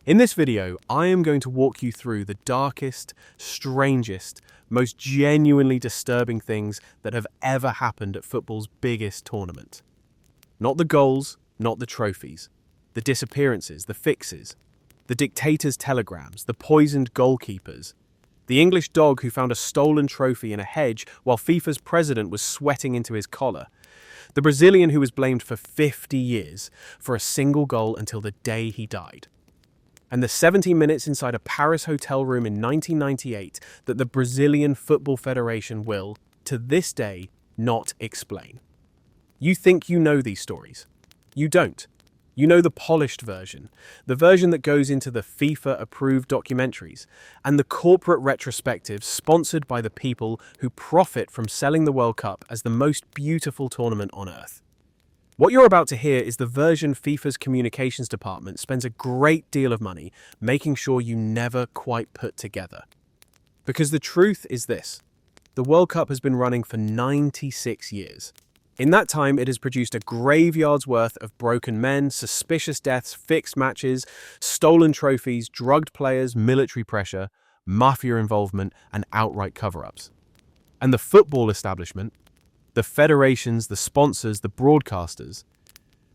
In this video, I am going to walk you through the darkest, strangest, most genuinely disturbing things that have ever happened at football's biggest tournament. Not the goals, not the trophies, the disappearances, the fixes, the dictators' telegrams, the poisoned goalkeepers, the English dog who found a stolen trophy in a hedge while FIFA's president was sweating into his collar, the Brazilian who was blamed for 50 years for a single goal until the day he died, and the 70 minutes inside a Paris hotel room in 1998 that the Brazilian Football Federation will, to this day, not explain. You think you know these stories. You don't. You know the polished version, the version that goes into the FIFA-approved documentaries, and the corporate retrospectives sponsored by the people who profit from selling the World Cup as the most beautiful tournament on earth. What you're about to hear is the version FIFA's communications department spends a great deal of money making sure you never quite put together. Because the truth is this: the World Cup has been running for 96 years. In that time, it has produced a graveyard's worth of broken men, suspicious deaths, fixed matches, stolen trophies, drugged players, military pressure, mafia involvement, and outright cover-ups. And the football establishment, the federations, the sponsors, the broadcasters,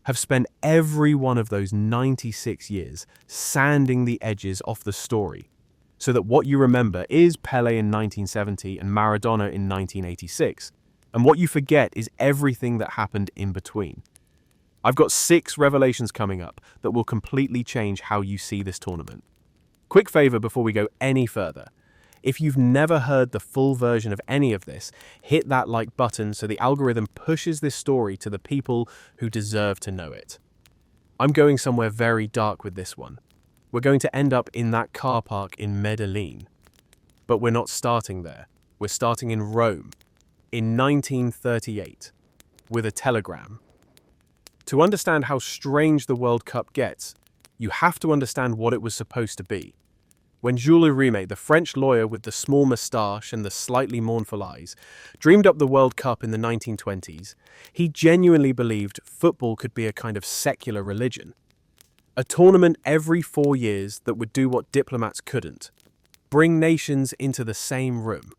have spent every one of those 96 years sanding the edges off the story, so that what you remember is Pelé in 1970 and Maradona in 1986. And what you forget is everything that happened in between. I've got 6 revelations coming up that will completely change how you see this tournament. Quick favor before we go any further. If you've never heard the full version of any of this, hit that like button so the algorithm pushes this story to the people who deserve to know it. I'm going somewhere very dark with this one. We're going to end up in that car park in Medellin. But we're not starting there. We're starting in Rome, in 1938, with a telegram. To understand how strange the World Cup gets, you have to understand what it was supposed to be. When Jules Rimet, the French lawyer with the small moustache and the slightly mournful eyes, dreamed up the World Cup in the 1920s, he genuinely believed football could be a kind of secular religion. A tournament every 4 years that would do what diplomats couldn't: bring nations into the same room,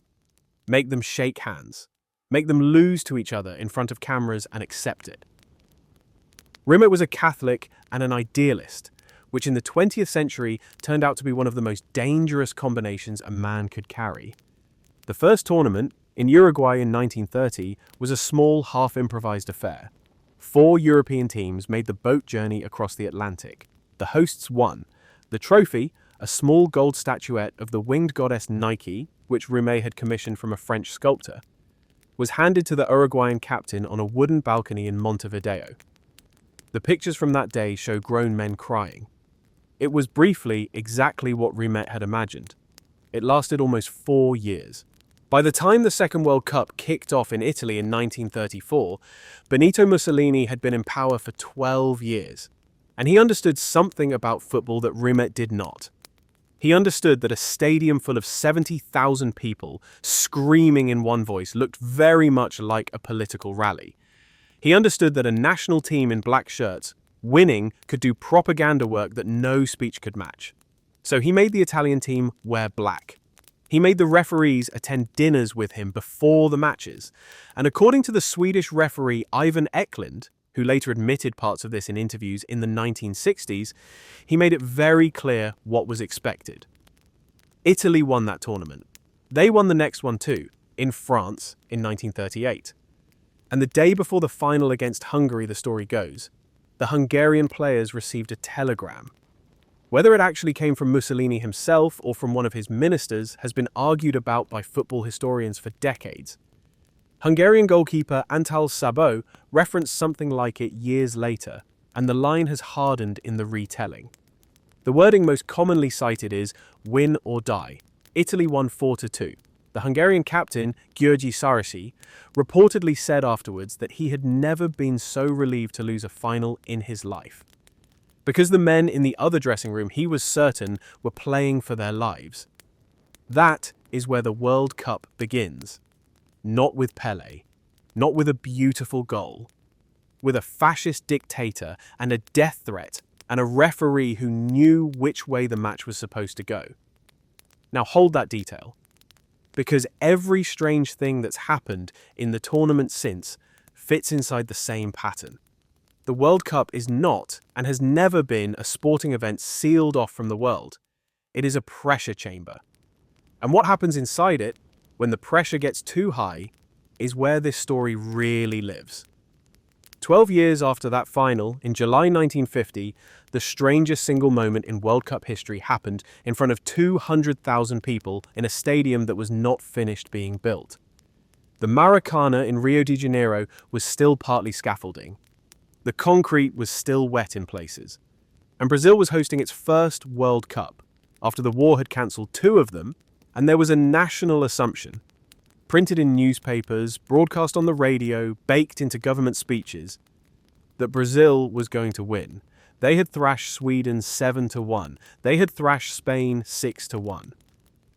make them shake hands, make them lose to each other in front of cameras and accept it. Rimet was a Catholic and an idealist, which in the 20th century turned out to be one of the most dangerous combinations a man could carry. The first tournament, in Uruguay in 1930, was a small, half-improvised affair. 4 European teams made the boat journey across the Atlantic. The hosts won. The trophy, a small gold statuette of the winged goddess Nike, which Rimet had commissioned from a French sculptor, was handed to the Uruguayan captain on a wooden balcony in Montevideo. The pictures from that day show grown men crying. It was briefly exactly what Rimet had imagined. It lasted almost 4 years. By the time the Second World Cup kicked off in Italy in 1934, Benito Mussolini had been in power for 12 years, and he understood something about football that Rimet did not. He understood that a stadium full of 70,000 people screaming in one voice looked very much like a political rally. He understood that a national team in black shirts, winning, could do propaganda work that no speech could match. So he made the Italian team wear black. He made the referees attend dinners with him before the matches. And according to the Swedish referee Ivan Eklund, who later admitted parts of this in interviews in the 1960s, he made it very clear what was expected. Italy won that tournament. They won the next one too, in France in 1938. And the day before the final against Hungary, the story goes, the Hungarian players received a telegram. Whether it actually came from Mussolini himself or from one of his ministers has been argued about by football historians for decades. Hungarian goalkeeper Antal Szabó referenced something like it years later, and the line has hardened in the retelling. The wording most commonly cited is "win or die." Italy won 4-2. The Hungarian captain, György Szarasi, reportedly said afterwards that he had never been so relieved to lose a final in his life. Because the men in the other dressing room, he was certain, were playing for their lives. That is where the World Cup begins. Not with Pelé, not with a beautiful goal, with a fascist dictator and a death threat and a referee who knew which way the match was supposed to go. Now hold that detail, because every strange thing that's happened in the tournament since fits inside the same pattern. The World Cup is not, and has never been, a sporting event sealed off from the world. It is a pressure chamber. And what happens inside it, when the pressure gets too high, is where this story really lives. 12 years after that final, in July 1950, the strangest single moment in World Cup history happened in front of 200,000 people in a stadium that was not finished being built. The Maracana in Rio de Janeiro was still partly scaffolding. The concrete was still wet in places. And Brazil was hosting its first World Cup, after the war had cancelled 2 of them, and there was a national assumption, printed in newspapers, broadcast on the radio, baked into government speeches, that Brazil was going to win. They had thrashed Sweden 7-1. They had thrashed Spain 6-1.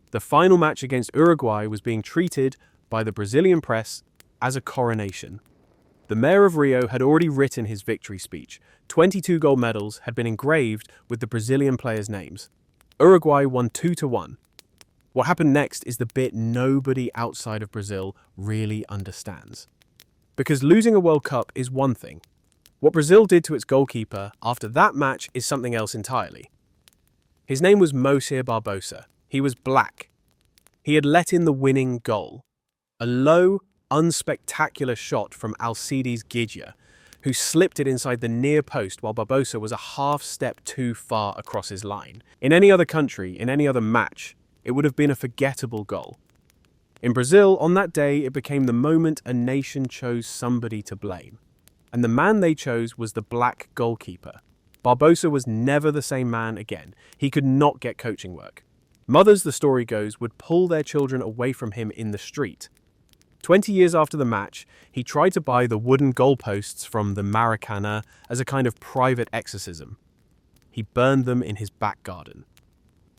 The final match against Uruguay was being treated by the Brazilian press as a coronation. The mayor of Rio had already written his victory speech. 22 gold medals had been engraved with the Brazilian players' names. Uruguay won 2-1. What happened next is the bit nobody outside of Brazil really understands. Because losing a World Cup is one thing. What Brazil did to its goalkeeper after that match is something else entirely. His name was Moacir Barbosa. He was black. He had let in the winning goal. A low, unspectacular shot from Alcides Gidja, who slipped it inside the near post while Barbosa was a half step too far across his line. In any other country, in any other match, it would have been a forgettable goal. In Brazil, on that day, it became the moment a nation chose somebody to blame. And the man they chose was the black goalkeeper. Barbosa was never the same man again. He could not get coaching work. Mothers, the story goes, would pull their children away from him in the street. 20 years after the match, he tried to buy the wooden goalposts from the Maracana as a kind of private exorcism. He burned them in his back garden.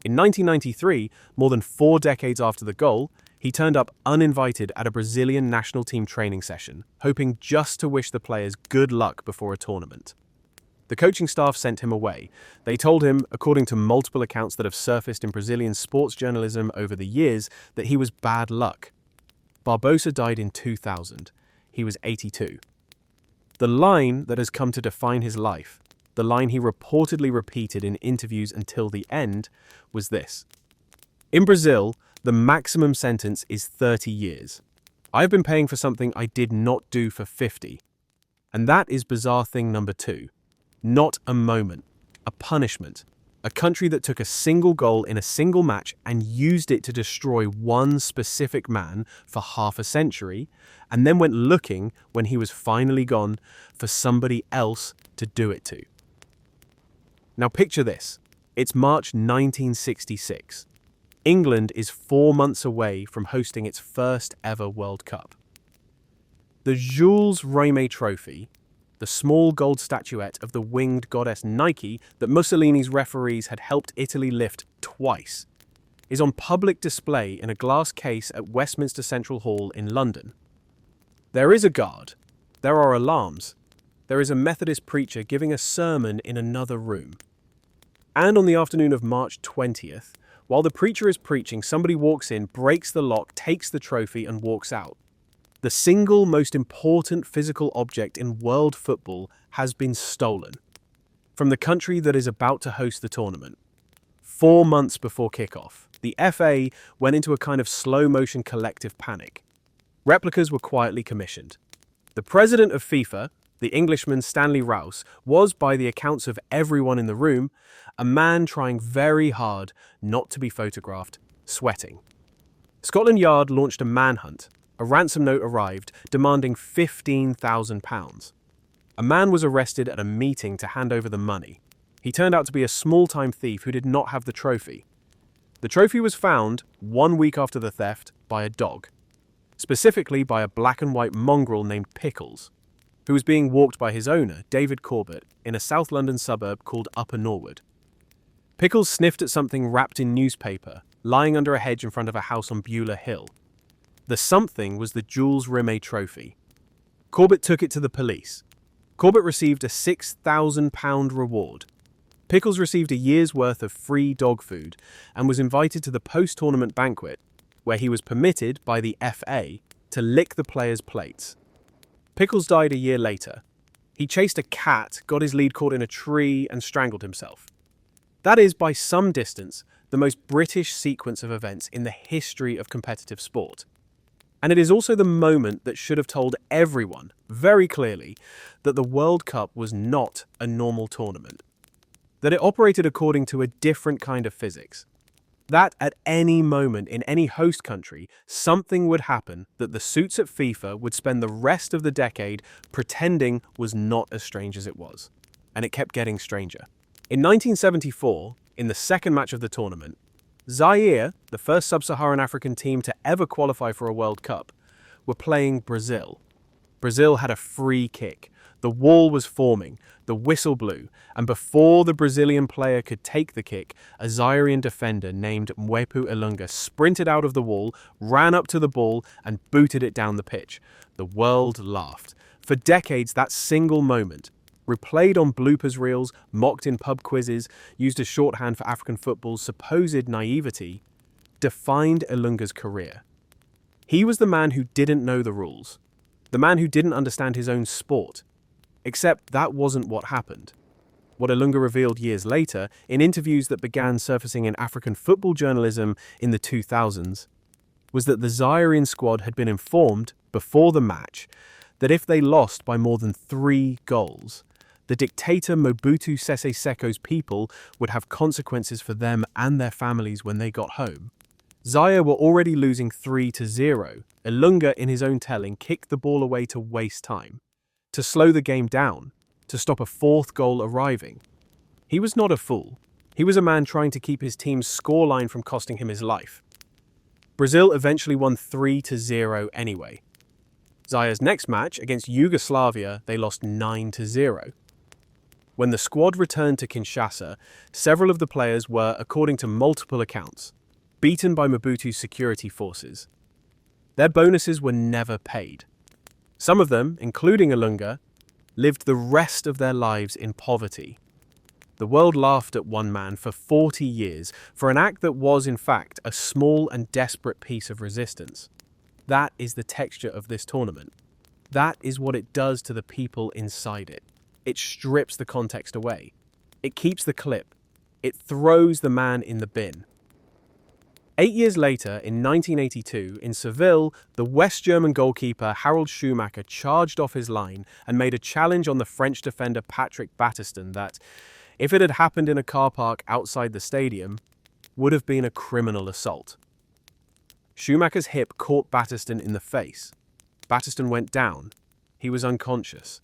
In 1993, more than 4 decades after the goal, he turned up uninvited at a Brazilian national team training session, hoping just to wish the players good luck before a tournament. The coaching staff sent him away. They told him, according to multiple accounts that have surfaced in Brazilian sports journalism over the years, that he was bad luck. Barbosa died in 2000. He was 82. The line that has come to define his life, the line he reportedly repeated in interviews until the end, was this: "In Brazil, the maximum sentence is 30 years. I've been paying for something I did not do for 50. And that is bizarre thing number 2. Not a moment, a punishment. A country that took a single goal in a single match and used it to destroy one specific man for half a century, and then went looking, when he was finally gone, for somebody else to do it to." Now picture this. It's March 1966. England is 4 months away from hosting its first ever World Cup. The Jules Rimet Trophy, the small gold statuette of the winged goddess Nike that Mussolini's referees had helped Italy lift twice, is on public display in a glass case at Westminster Central Hall in London. There is a guard. There are alarms. There is a Methodist preacher giving a sermon in another room. And on the afternoon of March 20th, while the preacher is preaching, somebody walks in, breaks the lock, takes the trophy, and walks out. The single most important physical object in world football has been stolen from the country that is about to host the tournament. 4 months before kickoff, the FA went into a kind of slow-motion collective panic. Replicas were quietly commissioned. The president of FIFA, the Englishman Stanley Rouse, was, by the accounts of everyone in the room, a man trying very hard not to be photographed, sweating. Scotland Yard launched a manhunt. A ransom note arrived, demanding £15,000. A man was arrested at a meeting to hand over the money. He turned out to be a small-time thief who did not have the trophy. The trophy was found, 1 week after the theft, by a dog. Specifically by a black and white mongrel named Pickles, who was being walked by his owner, David Corbett, in a South London suburb called Upper Norwood. Pickles sniffed at something wrapped in newspaper, lying under a hedge in front of a house on Beulah Hill. The something was the Jules Rimet Trophy. Corbett took it to the police. Corbett received a £6,000 reward. Pickles received a year's worth of free dog food and was invited to the post-tournament banquet, where he was permitted by the FA to lick the players' plates. Pickles died a year later. He chased a cat, got his lead caught in a tree, and strangled himself. That is, by some distance, the most British sequence of events in the history of competitive sport. And it is also the moment that should have told everyone, very clearly, that the World Cup was not a normal tournament. That it operated according to a different kind of physics. That at any moment in any host country, something would happen that the suits at FIFA would spend the rest of the decade pretending was not as strange as it was. And it kept getting stranger. In 1974, in the second match of the tournament, Zaire, the first sub-Saharan African team to ever qualify for a World Cup, were playing Brazil. Brazil had a free kick. The wall was forming, the whistle blew, and before the Brazilian player could take the kick, a Zairean defender named Mwepu Ilunga sprinted out of the wall, ran up to the ball, and booted it down the pitch. The world laughed. For decades, that single moment, replayed on bloopers reels, mocked in pub quizzes, used as shorthand for African football's supposed naivety, defined Ilunga's career. He was the man who didn't know the rules, the man who didn't understand his own sport. Except that wasn't what happened. What Ilunga revealed years later, in interviews that began surfacing in African football journalism in the 2000s, was that the Zairean squad had been informed, before the match, that if they lost by more than 3 goals, the dictator Mobutu Sese Seko's people would have consequences for them and their families when they got home. Zaire were already losing 3-0. Ilunga, in his own telling, kicked the ball away to waste time, to slow the game down, to stop a 4th goal arriving. He was not a fool. He was a man trying to keep his team's scoreline from costing him his life. Brazil eventually won 3-0 anyway. Zaire's next match, against Yugoslavia, they lost 9-0. When the squad returned to Kinshasa, several of the players were, according to multiple accounts, beaten by Mobutu's security forces. Their bonuses were never paid. Some of them, including Ilunga, lived the rest of their lives in poverty. The world laughed at one man for 40 years for an act that was, in fact, a small and desperate piece of resistance. That is the texture of this tournament. That is what it does to the people inside it. It strips the context away. It keeps the clip. It throws the man in the bin. 8 years later, in 1982, in Seville, the West German goalkeeper Harald Schumacher charged off his line and made a challenge on the French defender Patrick Battiston that, if it had happened in a car park outside the stadium, would have been a criminal assault. Schumacher's hip caught Battiston in the face. Battiston went down. He was unconscious.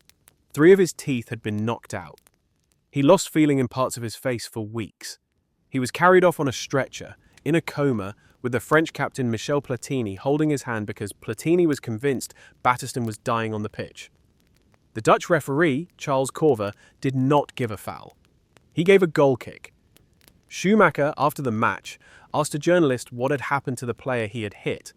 3 of his teeth had been knocked out. He lost feeling in parts of his face for weeks. He was carried off on a stretcher, in a coma, with the French captain Michel Platini holding his hand because Platini was convinced Battiston was dying on the pitch. The Dutch referee, Charles Corver, did not give a foul. He gave a goal kick. Schumacher, after the match, asked a journalist what had happened to the player he had hit.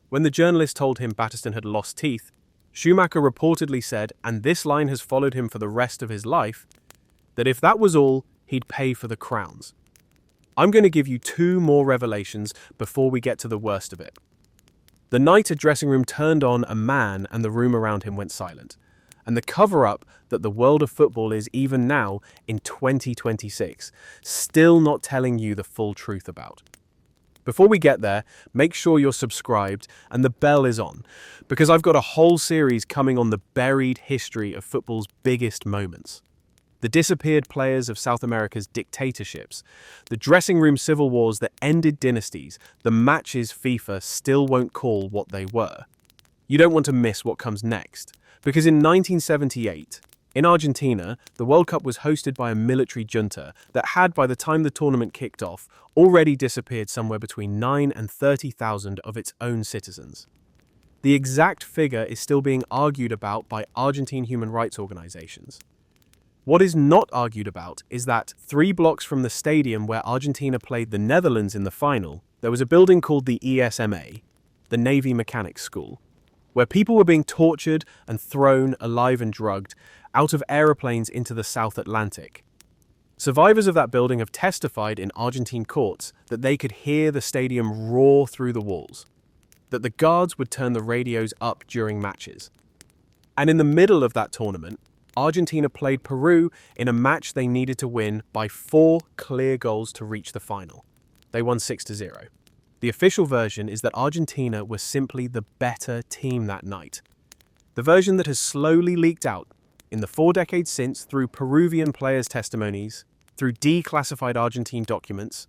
When the journalist told him Battiston had lost teeth, Schumacher reportedly said, and this line has followed him for the rest of his life, that if that was all, he'd pay for the crowns. I'm going to give you 2 more revelations before we get to the worst of it. The night a dressing room turned on a man and the room around him went silent, and the cover-up that the world of football is even now, in 2026, still not telling you the full truth about. Before we get there, make sure you're subscribed and the bell is on, because I've got a whole series coming on the buried history of football's biggest moments. The disappeared players of South America's dictatorships, the dressing room civil wars that ended dynasties, the matches FIFA still won't call what they were. You don't want to miss what comes next, because in 1978, in Argentina, the World Cup was hosted by a military junta that had, by the time the tournament kicked off, already disappeared somewhere between 9,000 and 30,000 of its own citizens. The exact figure is still being argued about by Argentine human rights organizations. What is not argued about is that 3 blocks from the stadium where Argentina played the Netherlands in the final, there was a building called the ESMA, the Navy Mechanics School, where people were being tortured and thrown, alive and drugged, out of aeroplanes into the South Atlantic. Survivors of that building have testified in Argentine courts that they could hear the stadium roar through the walls, that the guards would turn the radios up during matches. And in the middle of that tournament, Argentina played Peru in a match they needed to win by 4 clear goals to reach the final. They won 6-0. The official version is that Argentina was simply the better team that night. The version that has slowly leaked out in the 4 decades since through Peruvian players' testimonies, through declassified Argentine documents,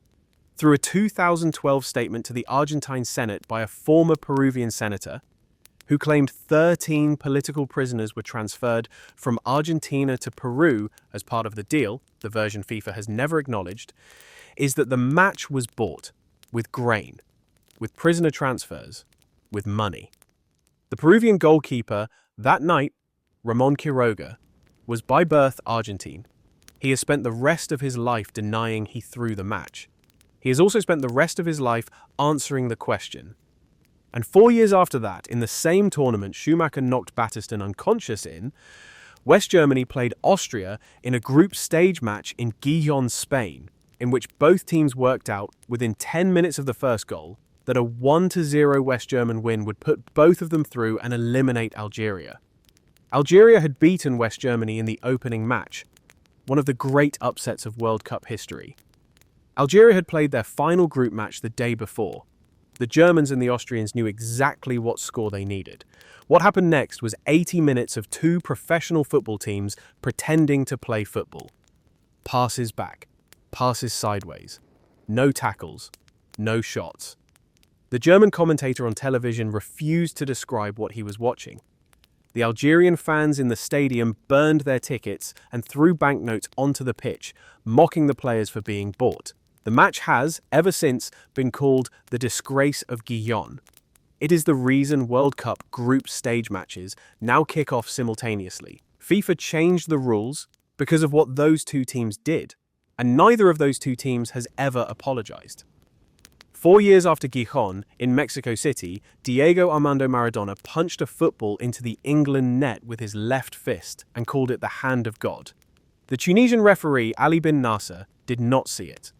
through a 2012 statement to the Argentine Senate by a former Peruvian senator who claimed 13 political prisoners were transferred from Argentina to Peru as part of the deal, the version FIFA has never acknowledged, is that the match was bought with grain, with prisoner transfers, with money. The Peruvian goalkeeper that night, Ramon Quiroga, was by birth Argentine. He has spent the rest of his life denying he threw the match. He has also spent the rest of his life answering the question. And 4 years after that, in the same tournament Schumacher knocked Battiston unconscious in, West Germany played Austria in a group stage match in Gijón, Spain, in which both teams worked out, within 10 minutes of the first goal, that a 1-0 West German win would put both of them through and eliminate Algeria. Algeria had beaten West Germany in the opening match, one of the great upsets of World Cup history. Algeria had played their final group match the day before. The Germans and the Austrians knew exactly what score they needed. What happened next was 80 minutes of 2 professional football teams pretending to play football. Passes back, passes sideways, no tackles, no shots. The German commentator on television refused to describe what he was watching. The Algerian fans in the stadium burned their tickets and threw banknotes onto the pitch, mocking the players for being bought. The match has, ever since, been called the Disgrace of Gijón. It is the reason World Cup group stage matches now kick off simultaneously. FIFA changed the rules because of what those 2 teams did, and neither of those 2 teams has ever apologized. 4 years after Gijón, in Mexico City, Diego Armando Maradona punched a football into the England net with his left fist and called it the hand of God. The Tunisian referee Ali bin Nasser did not see it.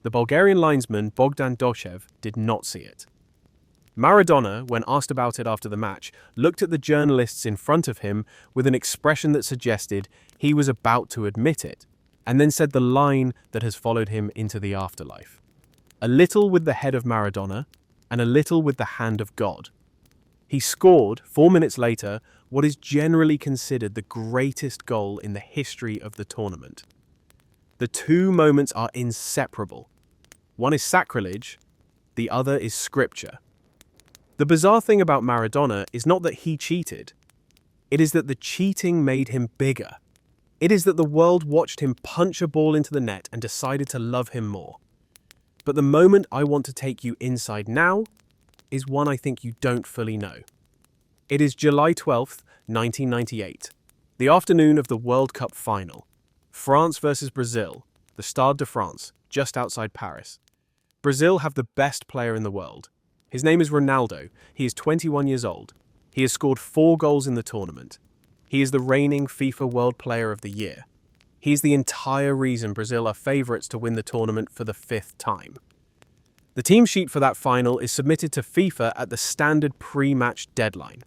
The Bulgarian linesman Bogdan Dochev did not see it. Maradona, when asked about it after the match, looked at the journalists in front of him with an expression that suggested he was about to admit it, and then said the line that has followed him into the afterlife. A little with the head of Maradona, and a little with the hand of God. He scored, 4 minutes later, what is generally considered the greatest goal in the history of the tournament. The 2 moments are inseparable. One is sacrilege, the other is scripture. The bizarre thing about Maradona is not that he cheated. It is that the cheating made him bigger. It is that the world watched him punch a ball into the net and decided to love him more. But the moment I want to take you inside now is one I think you don't fully know. It is July 12th, 1998, the afternoon of the World Cup final. France versus Brazil, the Stade de France, just outside Paris. Brazil have the best player in the world. His name is Ronaldo. He is 21 years old. He has scored 4 goals in the tournament. He is the reigning FIFA World Player of the Year. He is the entire reason Brazil are favourites to win the tournament for the 5th time. The team sheet for that final is submitted to FIFA at the standard pre-match deadline.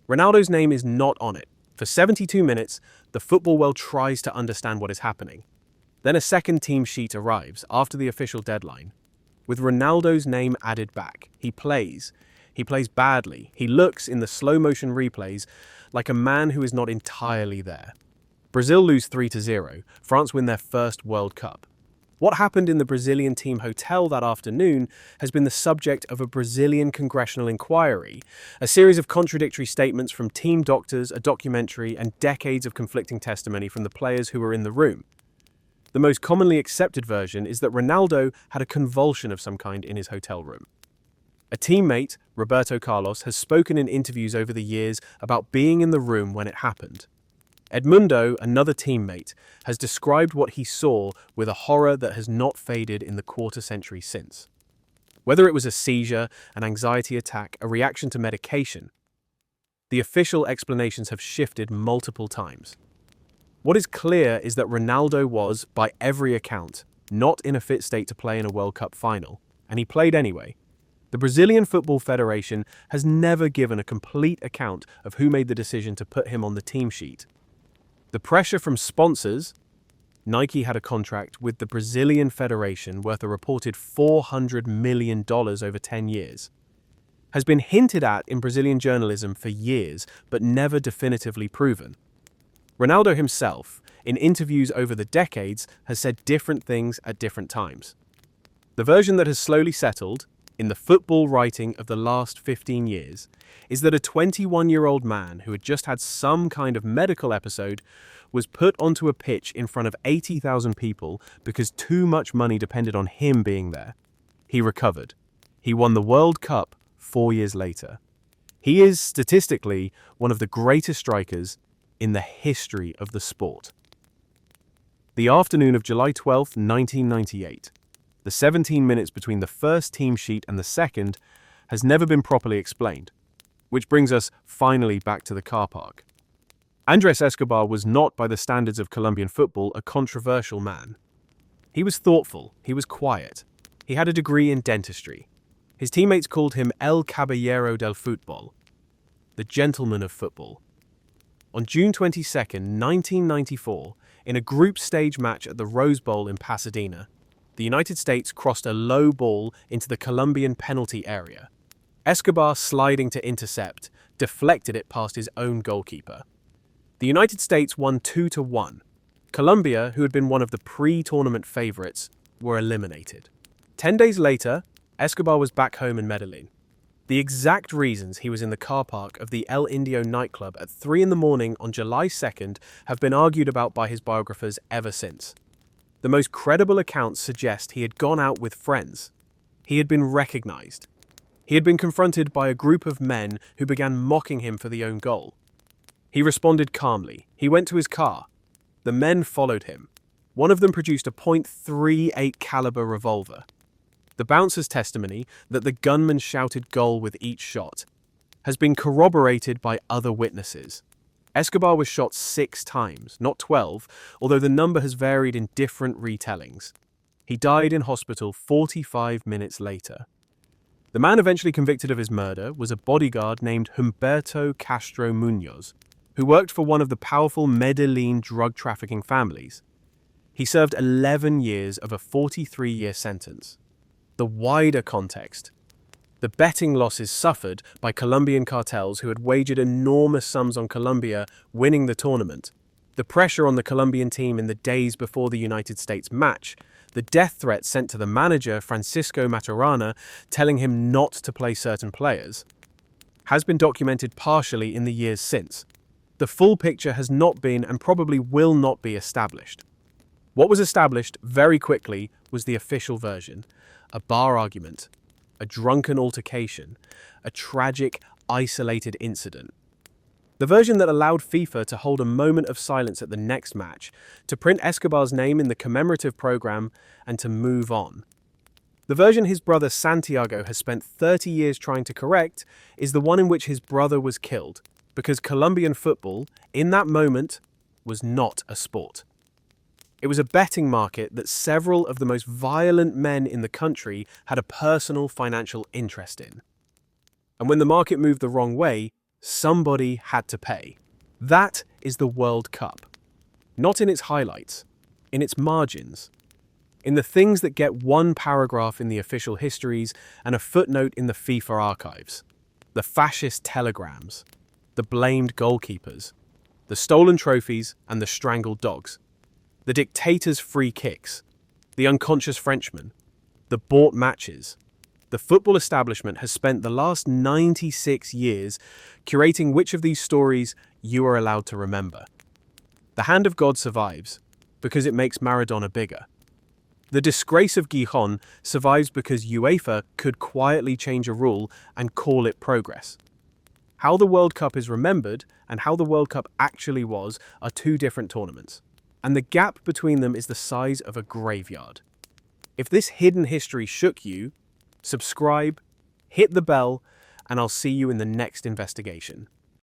Ronaldo's name is not on it. For 72 minutes, the football world tries to understand what is happening. Then a second team sheet arrives after the official deadline, with Ronaldo's name added back. He plays badly. He looks, in the slow-motion replays, like a man who is not entirely there. Brazil lose 3-0. France win their first World Cup. What happened in the Brazilian team hotel that afternoon has been the subject of a Brazilian congressional inquiry, a series of contradictory statements from team doctors, a documentary, and decades of conflicting testimony from the players who were in the room. The most commonly accepted version is that Ronaldo had a convulsion of some kind in his hotel room. A teammate, Roberto Carlos, has spoken in interviews over the years about being in the room when it happened. Edmundo, another teammate, has described what he saw with a horror that has not faded in the quarter-century since. Whether it was a seizure, an anxiety attack, a reaction to medication, the official explanations have shifted multiple times. What is clear is that Ronaldo was, by every account, not in a fit state to play in a World Cup final, and he played anyway. The Brazilian Football Federation has never given a complete account of who made the decision to put him on the team sheet. The pressure from sponsors, Nike had a contract with the Brazilian Federation worth a reported $400 million over 10 years, has been hinted at in Brazilian journalism for years, but never definitively proven. Ronaldo himself, in interviews over the decades, has said different things at different times. The version that has slowly settled, in the football writing of the last 15 years, is that a 21-year-old man who had just had some kind of medical episode was put onto a pitch in front of 80,000 people because too much money depended on him being there. He recovered. He won the World Cup 4 years later. He is, statistically, one of the greatest strikers in the history of the sport. The afternoon of July 12, 1998, the 17 minutes between the first team sheet and the second, has never been properly explained, which brings us finally back to the car park. Andrés Escobar was not, by the standards of Colombian football, a controversial man. He was thoughtful, he was quiet, he had a degree in dentistry. His teammates called him El Caballero del Fútbol, the gentleman of football. On June 22, 1994, in a group stage match at the Rose Bowl in Pasadena, the United States crossed a low ball into the Colombian penalty area. Escobar, sliding to intercept, deflected it past his own goalkeeper. The United States won 2-1. Colombia, who had been one of the pre-tournament favorites, were eliminated. 10 days later, Escobar was back home in Medellin. The exact reasons he was in the car park of the El Indio nightclub at 3 in the morning on July 2nd have been argued about by his biographers ever since. The most credible accounts suggest he had gone out with friends. He had been recognized. He had been confronted by a group of men who began mocking him for the own goal. He responded calmly. He went to his car. The men followed him. One of them produced a .38 caliber revolver. The bouncer's testimony that the gunman shouted goal with each shot has been corroborated by other witnesses. Escobar was shot 6 times, not 12, although the number has varied in different retellings. He died in hospital 45 minutes later. The man eventually convicted of his murder was a bodyguard named Humberto Castro Munoz, who worked for one of the powerful Medellin drug trafficking families. He served 11 years of a 43-year sentence. The wider context: the betting losses suffered by Colombian cartels who had wagered enormous sums on Colombia winning the tournament, the pressure on the Colombian team in the days before the United States match, the death threat sent to the manager, Francisco Maturana, telling him not to play certain players, has been documented partially in the years since. The full picture has not been and probably will not be established. What was established very quickly was the official version: a bar argument, a drunken altercation, a tragic, isolated incident. The version that allowed FIFA to hold a moment of silence at the next match, to print Escobar's name in the commemorative program, and to move on. The version his brother Santiago has spent 30 years trying to correct is the one in which his brother was killed, because Colombian football, in that moment, was not a sport. It was a betting market that several of the most violent men in the country had a personal financial interest in. And when the market moved the wrong way, somebody had to pay. That is the World Cup. Not in its highlights, in its margins, in the things that get one paragraph in the official histories and a footnote in the FIFA archives. The fascist telegrams, the blamed goalkeepers, the stolen trophies and the strangled dogs. The dictator's free kicks, the unconscious Frenchman, the bought matches. The football establishment has spent the last 96 years curating which of these stories you are allowed to remember. The hand of God survives because it makes Maradona bigger. The disgrace of Gijón survives because UEFA could quietly change a rule and call it progress. How the World Cup is remembered and how the World Cup actually was are two different tournaments, and the gap between them is the size of a graveyard. If this hidden history shook you, subscribe, hit the bell, and I'll see you in the next investigation.